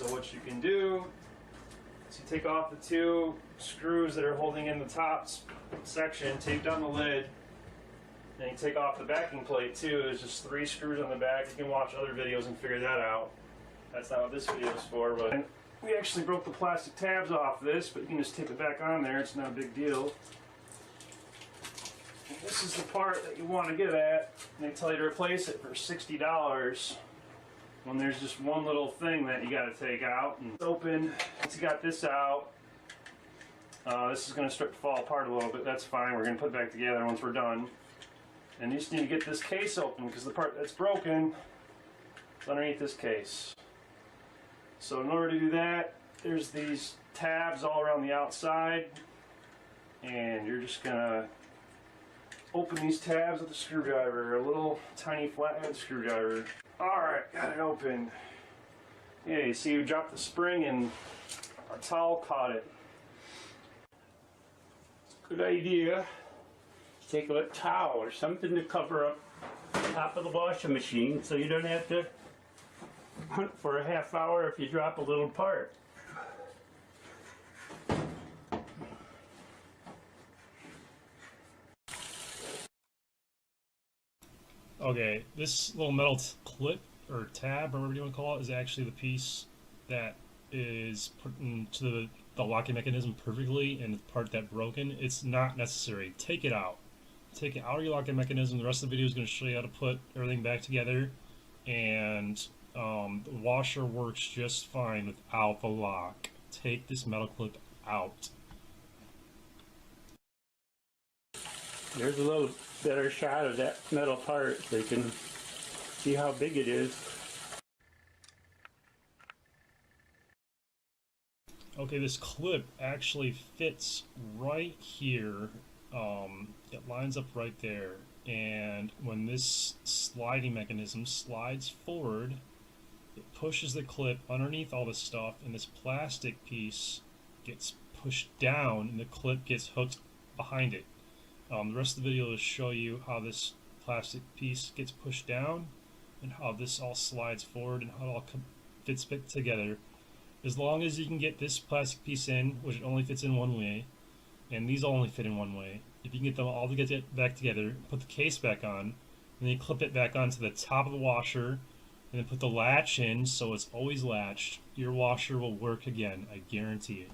So what you can do is you take off the two screws that are holding in the top section, tape down the lid, and you take off the backing plate too. There's just 3 screws on the back. You can watch other videos and figure that out. That's not what this video is for, but we actually broke the plastic tabs off this, but you can just tape it back on there. It's not a big deal. And this is the part that you want to get at. And they tell you to replace it for $60 when there's just one little thing that you got to take out. And it's open. Once you got this out, this is going to start to fall apart a little bit. That's fine. We're going to put it back together once we're done. And you just need to get this case open because the part that's broken is underneath this case. So in order to do that, there's these tabs all around the outside, and you're just gonna open these tabs with a screwdriver, a little tiny flathead screwdriver. Alright, got it open. Yeah, you see you dropped the spring and our towel caught it. Good idea. Take a towel or something to cover up the top of the washing machine so you don't have to hunt for a half hour if you drop a little part. Okay, this little metal clip or tab or whatever you want to call it is actually the piece that is put into the locking mechanism perfectly, and the part that broken, it's not necessary. Take it out. Take it out of your locking mechanism. The rest of the video is going to show you how to put everything back together, and the washer works just fine without the lock. Take this metal clip out. There's a little better shot of that metal part so you can see how big it is. Okay, this clip actually fits right here. It lines up right there, and when this sliding mechanism slides forward, it pushes the clip underneath all this stuff, and this plastic piece gets pushed down and the clip gets hooked behind it. The rest of the video will show you how this plastic piece gets pushed down and how this all slides forward and how it all fits back together. As long as you can get this plastic piece in, which it only fits in one way, and these all only fit in one way, if you can get them all to get back together, put the case back on, and then you clip it back onto the top of the washer, and then put the latch in so it's always latched, your washer will work again, I guarantee it.